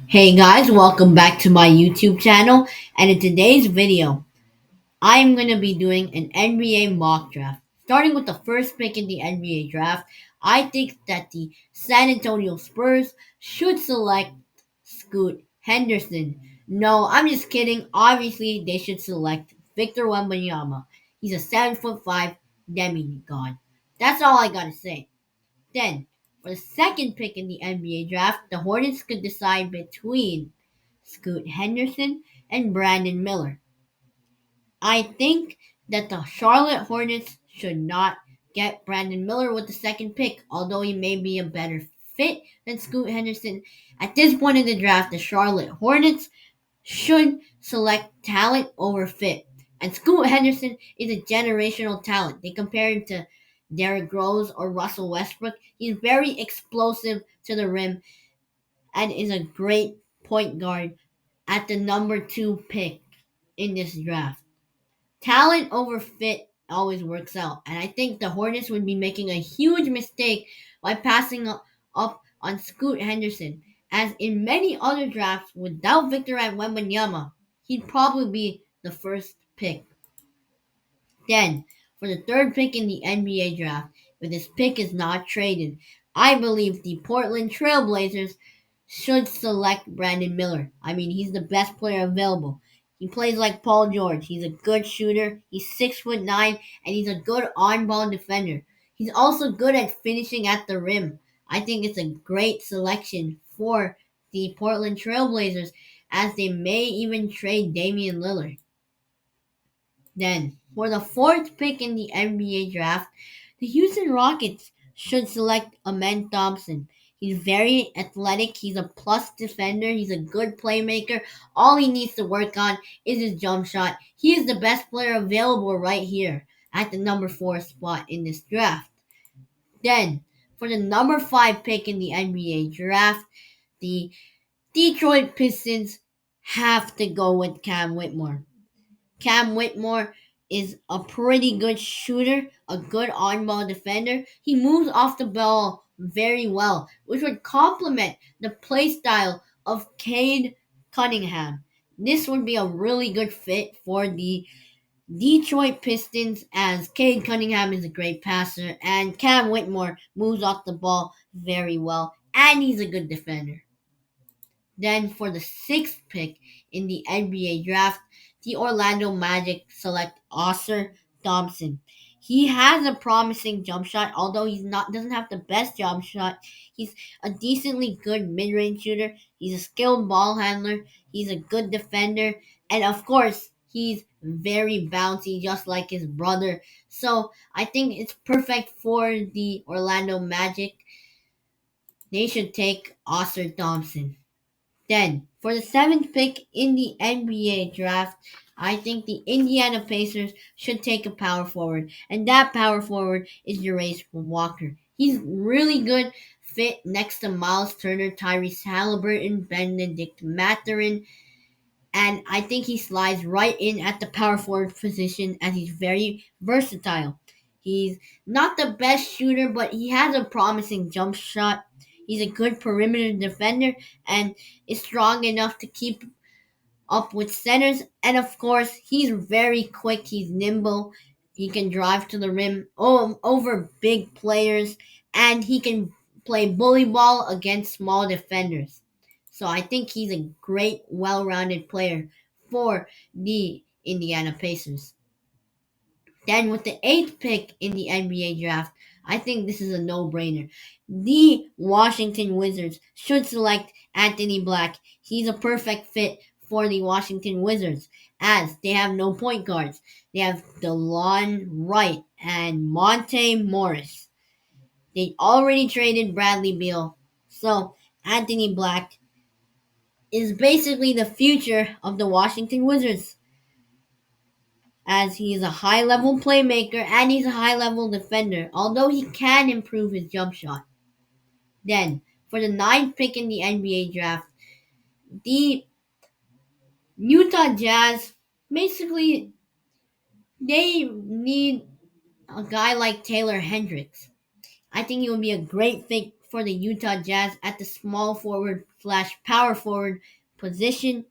Hey guys, welcome back to my YouTube channel. And in today's video, I'm going to be doing an NBA mock draft. Starting with the first pick in the NBA draft, I think that the San Antonio Spurs should select Scoot Henderson. No, I'm just kidding. Obviously, they should select Victor Wembanyama. He's a 7'5" demigod. That's all I gotta say. Then, for the second pick in the NBA draft, the Hornets could decide between Scoot Henderson and Brandon Miller. I think that the Charlotte Hornets should not get Brandon Miller with the second pick, although he may be a better fit than Scoot Henderson. At this point in the draft, the Charlotte Hornets should select talent over fit. And Scoot Henderson is a generational talent. They compare him to Derrick Rose or Russell Westbrook. He's very explosive to the rim and is a great point guard at the number two pick in this draft. Talent over fit always works out, and I think the Hornets would be making a huge mistake by passing up on Scoot Henderson, as in many other drafts without Victor Wembanyama, he'd probably be the first pick. Then, for the third pick in the NBA draft, if this pick is not traded, I believe the Portland Trailblazers should select Brandon Miller. I mean, he's the best player available. He plays like Paul George. He's a good shooter. He's 6'9", and he's a good on-ball defender. He's also good at finishing at the rim. I think it's a great selection for the Portland Trailblazers, as they may even trade Damian Lillard. Then, for the fourth pick in the NBA draft, the Houston Rockets should select Amen Thompson. He's very athletic. He's a plus defender. He's a good playmaker. All he needs to work on is his jump shot. He is the best player available right here at the number four spot in this draft. Then, for the number five pick in the NBA draft, the Detroit Pistons have to go with Cam Whitmore. Cam Whitmore is a pretty good shooter, a good on ball defender. He moves off the ball very well, which would complement the play style of Cade Cunningham. This would be a really good fit for the Detroit Pistons, as Cade Cunningham is a great passer and Cam Whitmore moves off the ball very well, and he's a good defender. Then for the sixth pick in the NBA draft, the Orlando Magic select Oscar Thompson. He has a promising jump shot, although he's not doesn't have the best jump shot. He's a decently good mid-range shooter. He's a skilled ball handler. He's a good defender, and of course, he's very bouncy, just like his brother. So I think it's perfect for the Orlando Magic. They should take Oscar Thompson. Then, for the seventh pick in the NBA draft, I think the Indiana Pacers should take a power forward, and that power forward is Jarace Walker. He's really good fit next to Miles Turner, Tyrese Halliburton, Benedict Mathurin, and I think he slides right in at the power forward position as he's very versatile. He's not the best shooter, but he has a promising jump shot. He's a good perimeter defender and is strong enough to keep up with centers. And of course, he's very quick. He's nimble. He can drive to the rim over big players, and he can play bully ball against small defenders. So I think he's a great, well-rounded player for the Indiana Pacers. Then with the eighth pick in the NBA draft, I think this is a no-brainer. The Washington Wizards should select Anthony Black. He's a perfect fit for the Washington Wizards, as they have no point guards. They have DeLon Wright and Monte Morris. They already traded Bradley Beal. So Anthony Black is basically the future of the Washington Wizards, as he is a high level playmaker and he's a high level defender, although he can improve his jump shot. Then, for the ninth pick in the NBA draft, the Utah Jazz basically they need a guy like Taylor Hendricks. I think he would be a great fit for the Utah Jazz at the small forward slash power forward position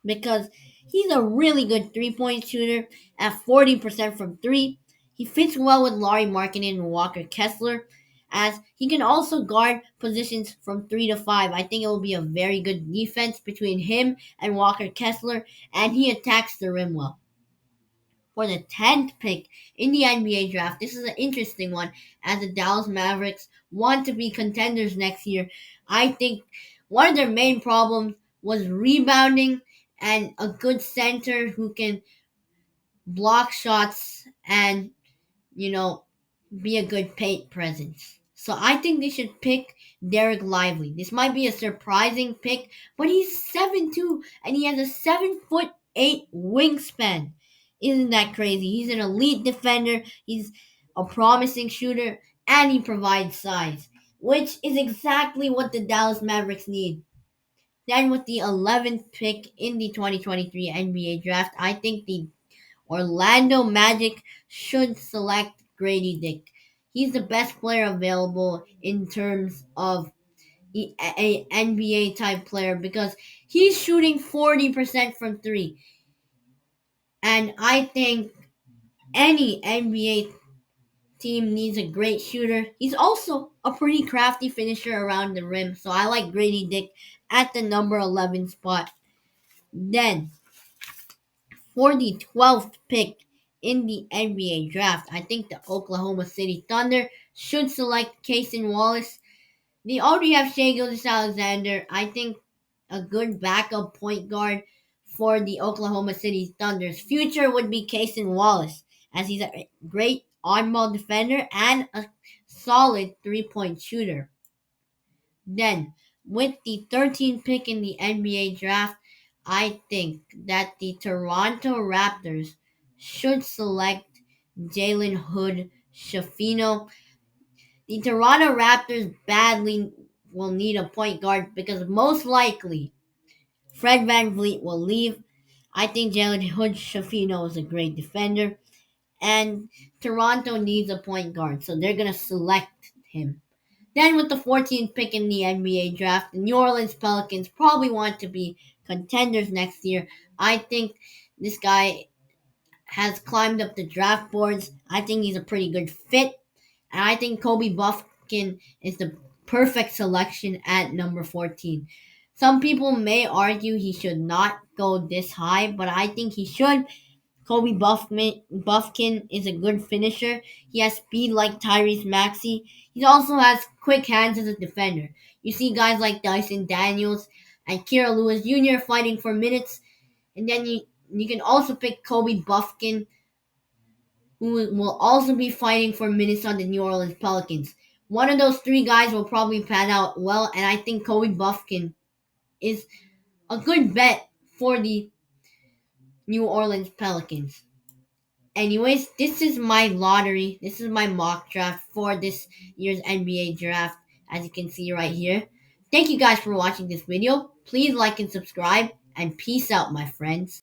because he's a really good 3 point shooter at 40% from three. He fits well with Laurie Markkinen and Walker Kessler, as he can also guard positions from 3 to 5. I think it will be a very good defense between him and Walker Kessler, and he attacks the rim well. For the 10th pick in the NBA draft, this is an interesting one as the Dallas Mavericks want to be contenders next year. I think one of their main problems was rebounding and a good center who can block shots and, you know, be a good paint presence. So I think they should pick Derek Lively. This might be a surprising pick, but he's 7'2" and he has a 7'8" wingspan. Isn't that crazy? He's an elite defender, he's a promising shooter, and he provides size, which is exactly what the Dallas Mavericks need. Then with the 11th pick in the 2023 NBA draft, I think the Orlando Magic should select Grady Dick. He's the best player available in terms of a NBA type player because he's shooting 40% from three. And I think any NBA team needs a great shooter. He's also a pretty crafty finisher around the rim, so I like Grady Dick at the number 11 spot. Then for the 12th pick in the NBA draft, I think the Oklahoma City Thunder should select Cason Wallace. They already have Shai Gilgeous-Alexander. I think a good backup point guard for the Oklahoma City Thunder's future would be Cason Wallace, as he's a great on-ball defender and a solid three-point shooter. Then, with the 13th pick in the NBA draft, I think that the Toronto Raptors should select Jalen Hood Shafino. The Toronto Raptors badly will need a point guard because most likely Fred Van Vliet will leave. I think Jalen Hood Shafino is a great defender, and Toronto needs a point guard, so they're going to select him. Then, with the 14th pick in the NBA draft, the New Orleans Pelicans probably want to be contenders next year. I think this guy has climbed up the draft boards. I think he's a pretty good fit. And I think Kobe Buffkin is the perfect selection at number 14. Some people may argue he should not go this high, but I think he should. Buffkin is a good finisher. He has speed like Tyrese Maxey. He also has quick hands as a defender. You see guys like Dyson Daniels and Kira Lewis Jr. fighting for minutes. And then you can also pick Kobe Buffkin, who will also be fighting for minutes on the New Orleans Pelicans. One of those three guys will probably pan out well, and I think Kobe Buffkin is a good bet for the New Orleans Pelicans. Anyways, this is my lottery. This is my mock draft for this year's NBA draft, as you can see right here. Thank you guys for watching this video. Please like and subscribe, and peace out, my friends.